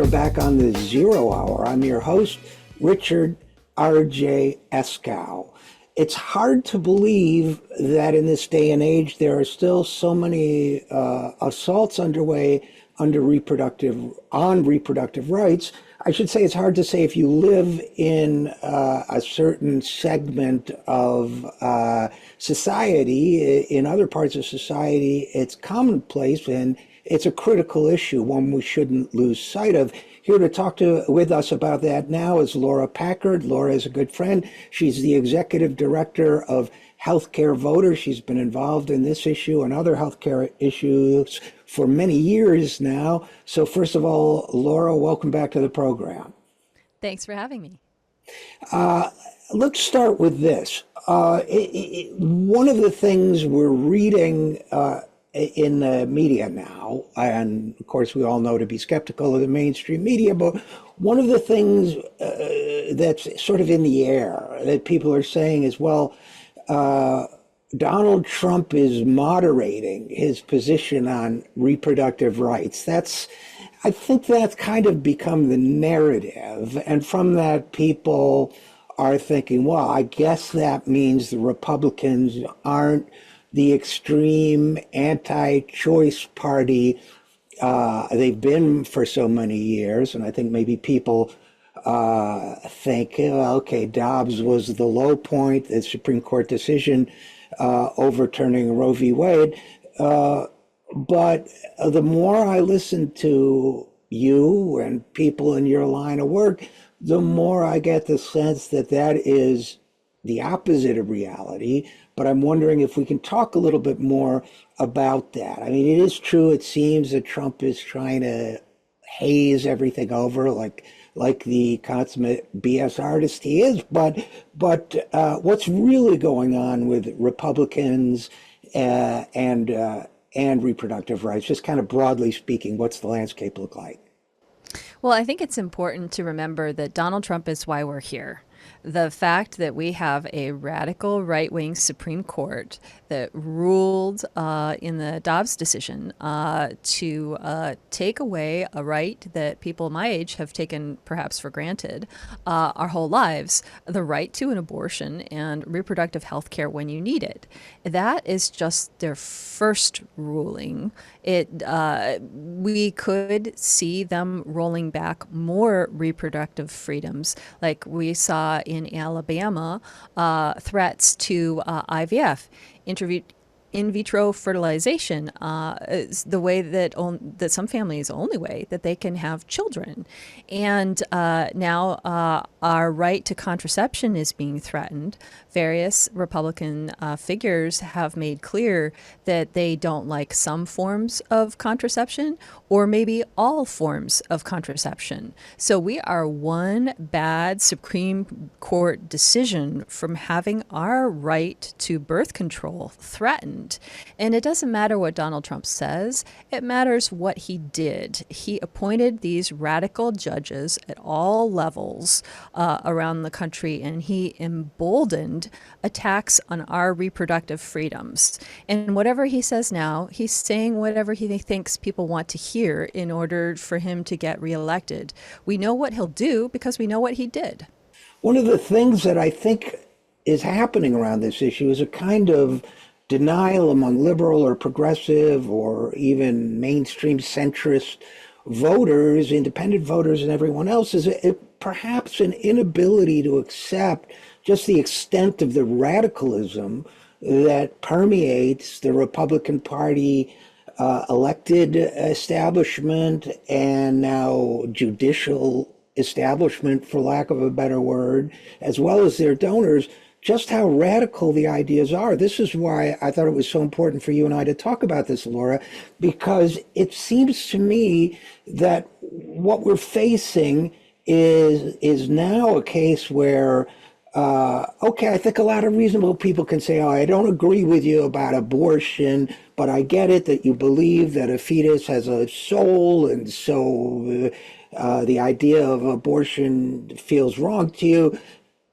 back on the Zero Hour. I'm your host, Richard RJ Eskow. It's hard to believe that in this day and age there are still so many assaults underway on reproductive rights. I should say it's hard to say if you live in a certain segment of society. In other parts of society, it's commonplace and it's a critical issue, one we shouldn't lose sight of. Here to talk with us about that now is Laura PACKARD. Laura is a good friend. She's the executive director of Healthcare Voters. She's been involved in this issue and other healthcare issues for many years now. So first of all, Laura, welcome back to the program. Thanks for having me. Let's start with this. One of the things we're reading in the media now, and of course we all know to be skeptical of the mainstream media, but one of the things that's sort of in the air that people are saying is, well, Donald Trump is moderating his position on reproductive rights. I think that's kind of become the narrative. And from that, people are thinking, well, I guess that means the Republicans aren't the extreme anti-choice party they've been for so many years. And I think maybe people think, well, okay, Dobbs was the low point, the Supreme Court decision overturning Roe v. Wade. But the more I listen to you and people in your line of work, the more I get the sense that that is the opposite of reality. But I'm wondering if we can talk a little bit more about that. I mean, it is true, it seems that Trump is trying to haze everything over like the consummate BS artist he is, but what's really going on with Republicans and reproductive rights, just kind of broadly speaking, what's the landscape look like? Well, I think it's important to remember that Donald Trump is why we're here. The fact that we have a radical right-wing Supreme Court that ruled in the Dobbs decision to take away a right that people my age have taken perhaps for granted our whole lives, the right to an abortion and reproductive health care when you need it. That is just their first ruling. We could see them rolling back more reproductive freedoms, like we saw in Alabama, threats to IVF, in vitro fertilization, is the way that some families, the only way that they can have children. And now our right to contraception is being threatened. Various Republican figures have made clear that they don't like some forms of contraception or maybe all forms of contraception. So we are one bad Supreme Court decision from having our right to birth control threatened. And it doesn't matter what Donald Trump says, it matters what he did. He appointed these radical judges at all levels around the country, and he emboldened attacks on our reproductive freedoms. And whatever he says now, he's saying whatever he thinks people want to hear in order for him to get reelected. We know what he'll do because we know what he did. One of the things that I think is happening around this issue is a kind of denial among liberal or progressive or even mainstream centrist voters, independent voters, and everyone else, is perhaps an inability to accept just the extent of the radicalism that permeates the Republican Party elected establishment and now judicial establishment, for lack of a better word, as well as their donors, just how radical the ideas are. This is why I thought it was so important for you and I to talk about this, Laura, because it seems to me that what we're facing is now a case where, okay, I think a lot of reasonable people can say, oh, I don't agree with you about abortion, but I get it that you believe that a fetus has a soul, and so the idea of abortion feels wrong to you.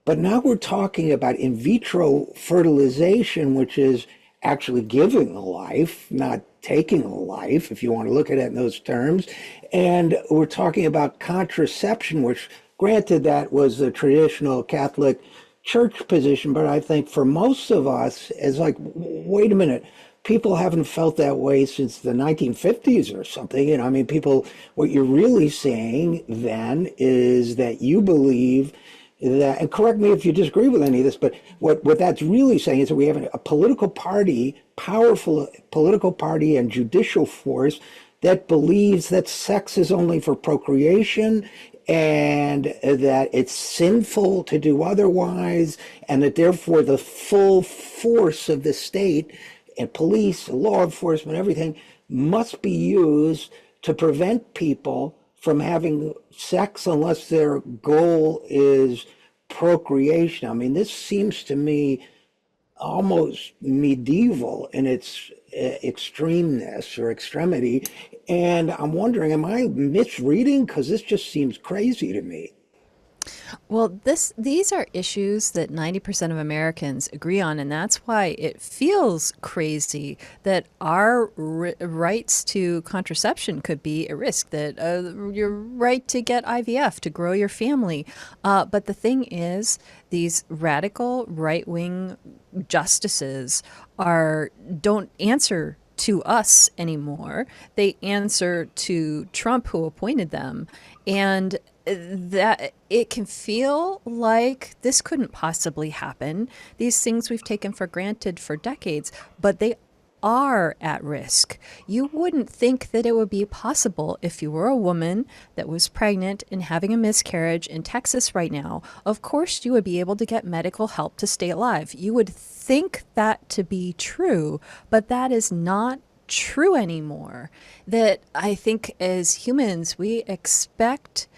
But now we're talking about in vitro fertilization, which is actually giving a life, not taking a life, if you want to look at it in those terms. And we're talking about contraception, which, granted, that was the traditional Catholic Church position, but I think for most of us, it's like, wait a minute, people haven't felt that way since the 1950s or something. I mean, people, what you're really saying then is that you believe that, and correct me if you disagree with any of this, but what that's really saying is that we have a political party, powerful political party and judicial force that believes that sex is only for procreation and that it's sinful to do otherwise, and that therefore the full force of the state and police, law enforcement, everything must be used to prevent people from having sex unless their goal is procreation. I mean, this seems to me almost medieval in its extremeness or extremity. And I'm wondering, am I misreading? Because this just seems crazy to me. Well, these are issues that 90% of Americans agree on, and that's why it feels crazy that our rights to contraception could be at risk, that your right to get IVF, to grow your family. But the thing is, these radical right-wing justices don't answer to us anymore. They answer to Trump, who appointed them. And that it can feel like this couldn't possibly happen. These things we've taken for granted for decades, but they are at risk. You wouldn't think that it would be possible if you were a woman that was pregnant and having a miscarriage in Texas right now. Of course, you would be able to get medical help to stay alive. You would think that to be true, but that is not true anymore. That I think as humans, we expect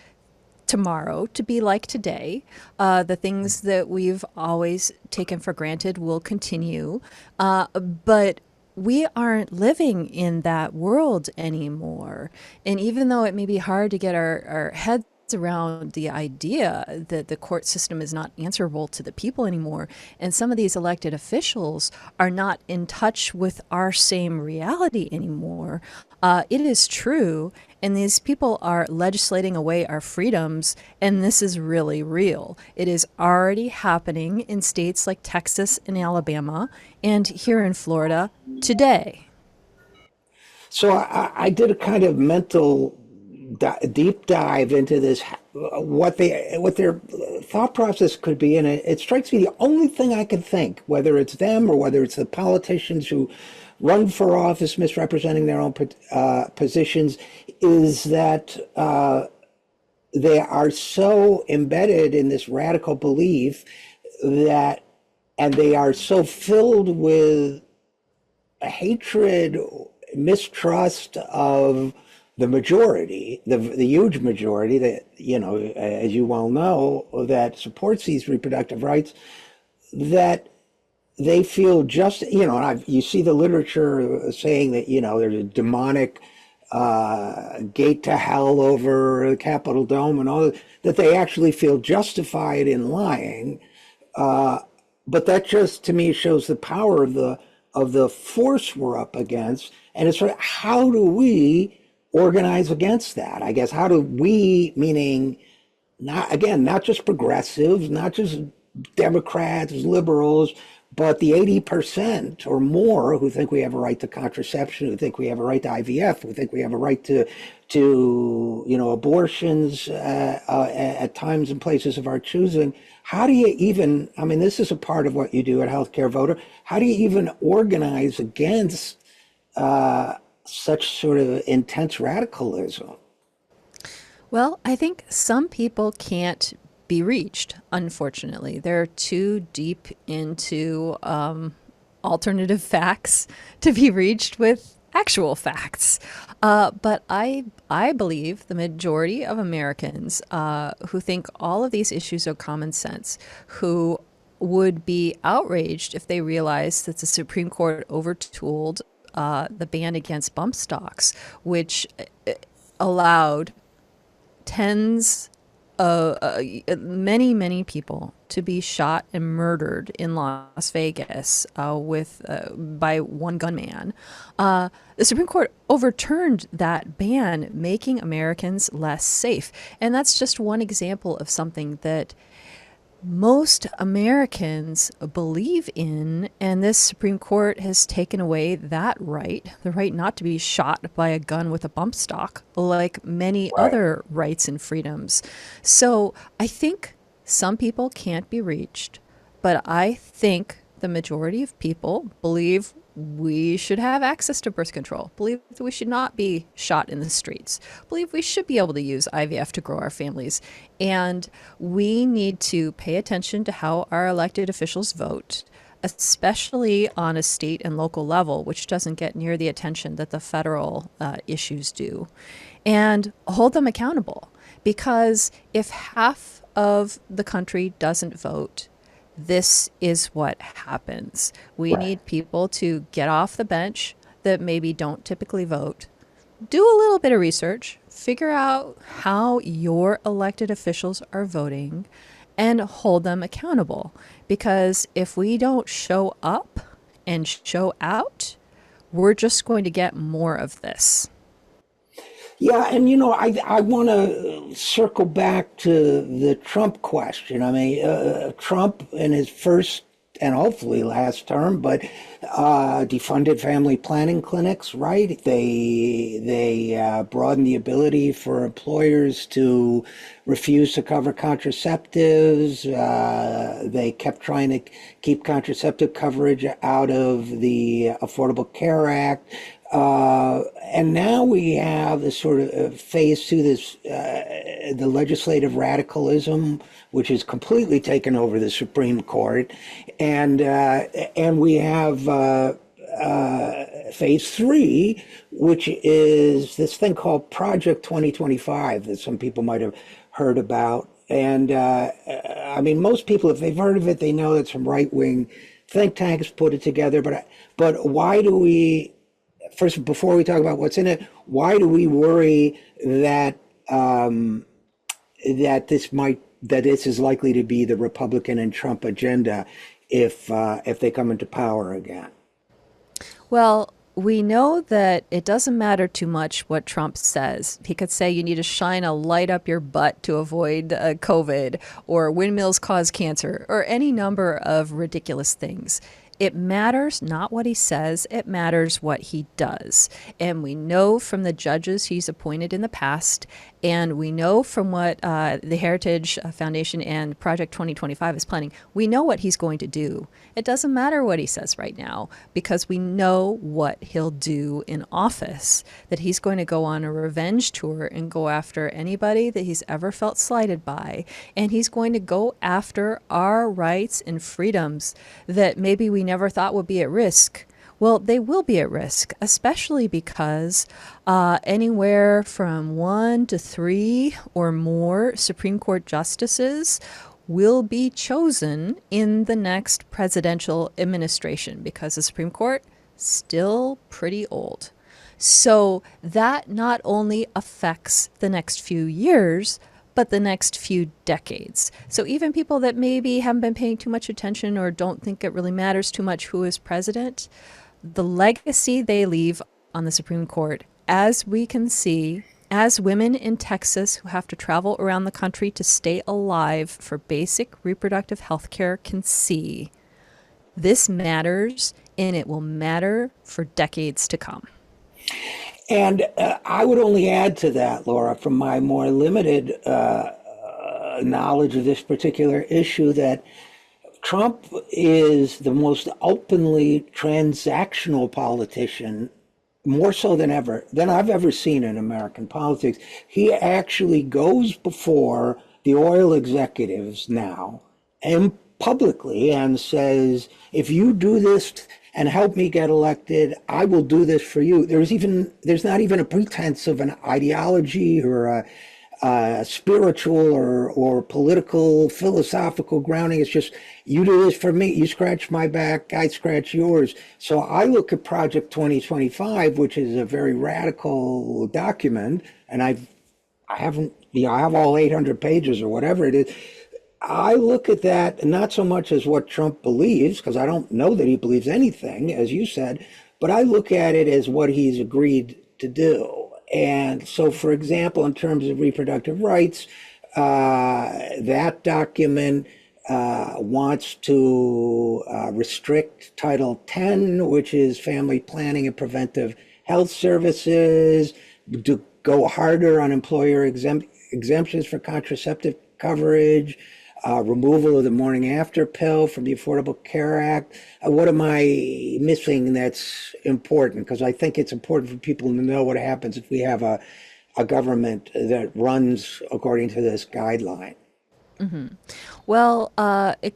tomorrow to be like today. The things that we've always taken for granted will continue. But we aren't living in that world anymore. And even though it may be hard to get our heads around the idea that the court system is not answerable to the people anymore, and some of these elected officials are not in touch with our same reality anymore, it is true. And these people are legislating away our freedoms, and this is really real. It is already happening in states like Texas and Alabama, and here in Florida today. So I did a kind of mental deep dive into this, what their thought process could be, and it strikes me the only thing I can think, whether it's them or whether it's the politicians who run for office misrepresenting their own positions, is that they are so embedded in this radical belief that, and they are so filled with a hatred, mistrust of the majority, the huge majority that, as you well know, that supports these reproductive rights, that they feel just, and you see the literature saying that, there's a demonic gate to hell over the Capitol Dome and all that they actually feel justified in lying. But that just to me shows the power of the force we're up against. And it's sort of, how do we organize against that? I guess, how do we, meaning not just progressives, not just Democrats, liberals, but the 80% or more who think we have a right to contraception, who think we have a right to IVF, who think we have a right to abortions at times and places of our choosing. How do you even, I mean, this is a part of what you do at Healthcare Voter. How do you even organize against such sort of intense radicalism? Well, I think some people can't be reached, unfortunately. They're too deep into alternative facts to be reached with actual facts. But I believe the majority of Americans who think all of these issues are common sense, who would be outraged if they realized that the Supreme Court overruled the ban against bump stocks, which allowed tens many, many people to be shot and murdered in Las Vegas with by one gunman. The Supreme Court overturned that ban, making Americans less safe. And that's just one example of something that most Americans believe in, and this Supreme Court has taken away that right, the right not to be shot by a gun with a bump stock, like many Right. other rights and freedoms. So I think some people can't be reached, but I think the majority of people believe we should have access to birth control, believe that we should not be shot in the streets, believe we should be able to use IVF to grow our families. And we need to pay attention to how our elected officials vote, especially on a state and local level, which doesn't get near the attention that the federal issues do, and hold them accountable. Because if half of the country doesn't vote, this is what happens. We Right. need people to get off the bench that maybe don't typically vote, do a little bit of research, figure out how your elected officials are voting, and hold them accountable. Because if we don't show up and show out, we're just going to get more of this. Yeah, and I want to circle back to the Trump question. I mean, Trump in his first and hopefully last term, but defunded family planning clinics, right? They broadened the ability for employers to refuse to cover contraceptives. They kept trying to keep contraceptive coverage out of the Affordable Care Act. And now we have this sort of phase to this, the legislative radicalism, which has completely taken over the Supreme Court, and we have phase three, which is this thing called Project 2025 that some people might have heard about. And I mean, most people, if they've heard of it, they know that some right wing think tanks put it together. But why do we? First, before we talk about what's in it, why do we worry that that this is likely to be the Republican and Trump agenda if they come into power again? Well, we know that it doesn't matter too much what Trump says. He could say you need to shine a light up your butt to avoid COVID, or windmills cause cancer, or any number of ridiculous things. It matters not what he says, it matters what he does. And we know from the judges he's appointed in the past, and we know from what the Heritage Foundation and Project 2025 is planning, we know what he's going to do. It doesn't matter what he says right now, because we know what he'll do in office, that he's going to go on a revenge tour and go after anybody that he's ever felt slighted by. And he's going to go after our rights and freedoms that maybe we never thought would be at risk. Well, they will be at risk, especially because anywhere from 1 to 3 or more Supreme Court justices will be chosen in the next presidential administration, because the Supreme Court still pretty old. So that not only affects the next few years, but the next few decades. So even people that maybe haven't been paying too much attention or don't think it really matters too much who is president, the legacy they leave on the Supreme Court, as we can see, as women in Texas who have to travel around the country to stay alive for basic reproductive health care can see, this matters, and it will matter for decades to come. And I would only add to that, Laura, from my more limited knowledge of this particular issue, that Trump is the most openly transactional politician, more so than I've ever seen in American politics. He actually goes before the oil executives now and publicly and says, if you do this and help me get elected, I will do this for you. There's not even a pretense of an ideology or a spiritual or political philosophical grounding. It's just, you do this for me, you scratch my back, I scratch yours. So I look at Project 2025, which is a very radical document, and I haven't I have all 800 pages or whatever it is. I look at that not so much as what Trump believes, because I don't know that he believes anything, as you said, but I look at it as what he's agreed to do. And so, for example, in terms of reproductive rights, that document wants to restrict Title 10, which is family planning and preventive health services, to go harder on employer exemptions for contraceptive coverage, removal of the morning after pill from the Affordable Care Act. What am I missing that's important? Because I think it's important for people to know what happens if we have a government that runs according to this guideline. Well,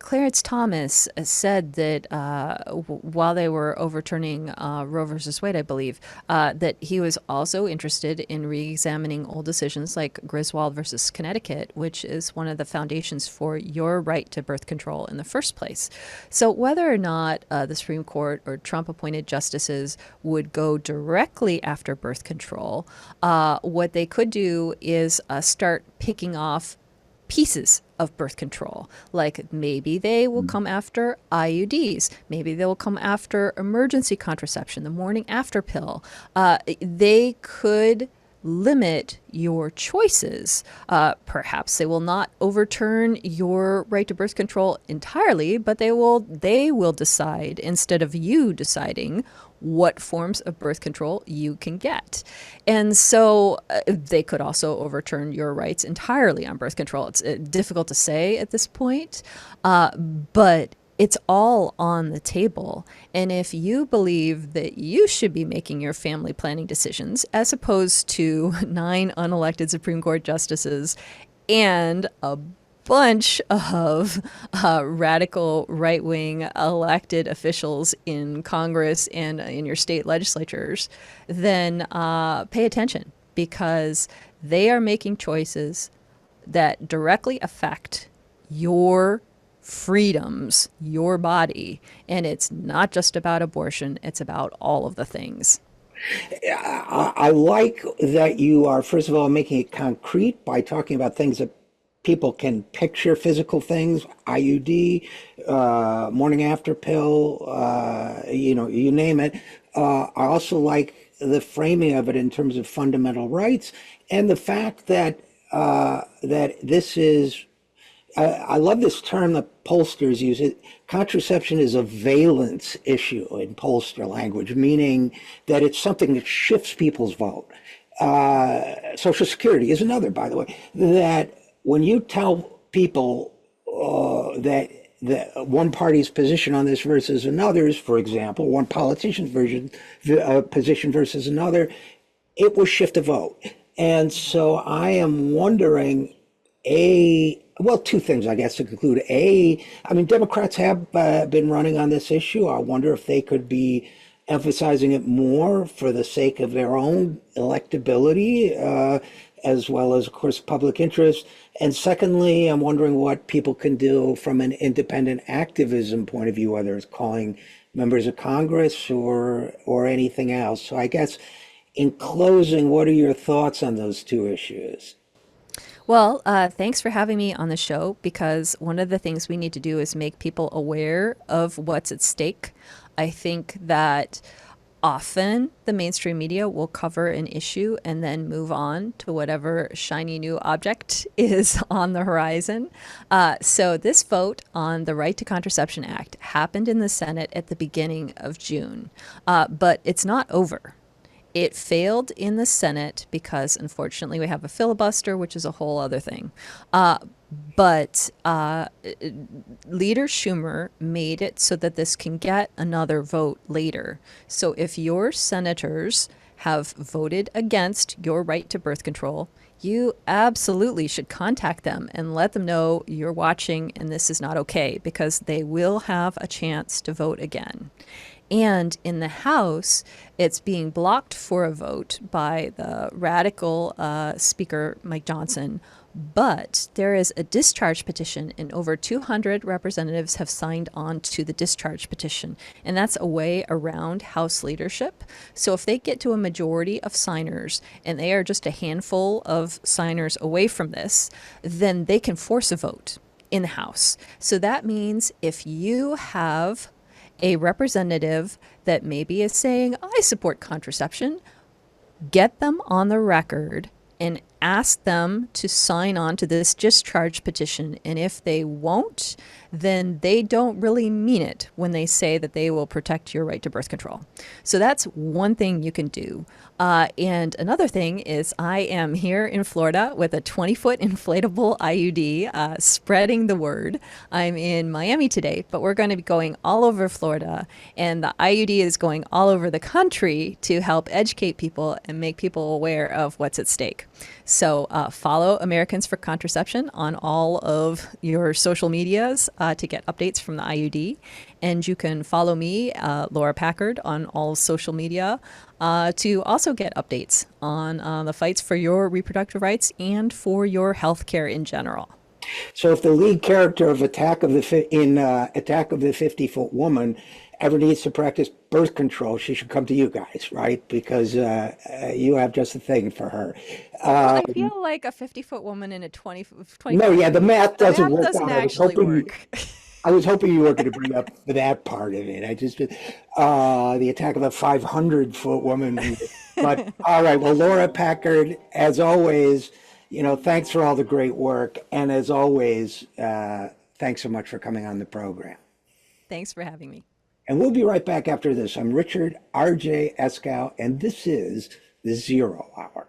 Clarence Thomas said that while they were overturning Roe versus Wade, I believe, that he was also interested in re-examining old decisions like Griswold versus Connecticut, which is one of the foundations for your right to birth control in the first place. So whether or not the Supreme Court or Trump-appointed justices would go directly after birth control, what they could do is start picking off pieces of birth control. Like maybe they will come after IUDs. Maybe they will come after emergency contraception, the morning after pill. They could limit your choices. Perhaps they will not overturn your right to birth control entirely, but they will decide instead of you deciding what forms of birth control you can get. And so they could also overturn your rights entirely on birth control. It's difficult to say at this point, but it's all on the table. And if you believe that you should be making your family planning decisions, as opposed to 9 unelected Supreme Court justices and a bunch of radical right-wing elected officials in Congress and in your state legislatures, then pay attention, because they are making choices that directly affect your freedoms, your body. And it's not just about abortion, it's about all of the things. I like that you are, first of all, making it concrete by talking about things that people can picture, physical things, IUD, morning after pill, you name it. I also like the framing of it in terms of fundamental rights and the fact that that this is. I love this term that pollsters use. Contraception is a valence issue in pollster language, meaning that it's something that shifts people's vote. Social Security is another, by the way, that when you tell people that one party's position on this versus another's, for example, one politician's position versus another, it will shift a vote. And so I am wondering, two things, I guess, to conclude. I mean, Democrats have been running on this issue. I wonder if they could be emphasizing it more for the sake of their own electability, as well as, of course, public interest. And secondly, I'm wondering what people can do from an independent activism point of view, whether it's calling members of Congress or anything else. So I guess in closing, what are your thoughts on those two issues? Well, thanks for having me on the show, because one of the things we need to do is make people aware of what's at stake. I think that often the mainstream media will cover an issue and then move on to whatever shiny new object is on the horizon. So this vote on the Right to Contraception Act happened in the Senate at the beginning of June, but it's not over. It failed in the Senate because, unfortunately, we have a filibuster, which is a whole other thing. But Leader Schumer made it so that this can get another vote later. So if your senators have voted against your right to birth control, you absolutely should contact them and let them know you're watching and this is not okay, because they will have a chance to vote again. And in the House, it's being blocked for a vote by the radical Speaker Mike Johnson. But there is a discharge petition, and over 200 representatives have signed on to the discharge petition. And that's a way around House leadership. So if they get to a majority of signers, and they are just a handful of signers away from this, then they can force a vote in the House. So that means if you have a representative that maybe is saying, I support contraception, get them on the record and ask them to sign on to this discharge petition. And if they won't, then they don't really mean it when they say that they will protect your right to birth control. So that's one thing you can do. And another thing is I am here in Florida with a 20-foot inflatable IUD, spreading the word. I'm in Miami today, but we're going to be going all over Florida. And the IUD is going all over the country to help educate people and make people aware of what's at stake. So follow Americans for Contraception on all of your social medias to get updates from the IUD. And you can follow me, Laura Packard, on all social media to also get updates on the fights for your reproductive rights and for your health care in general. So if the lead character of Attack of the 50-Foot Woman ever needs to practice birth control, she should come to you guys, right? Because you have just a thing for her. I feel like a 50-foot woman in a 20 No, yeah, the math doesn't math work doesn't out. actually work. I was hoping you were going to bring up that part of it. I just, the Attack of the 500-Foot Woman. But all right, well, Laura Packard, as always, thanks for all the great work. And as always, thanks so much for coming on the program. Thanks for having me. And we'll be right back after this. I'm Richard RJ Eskow, and this is the Zero Hour.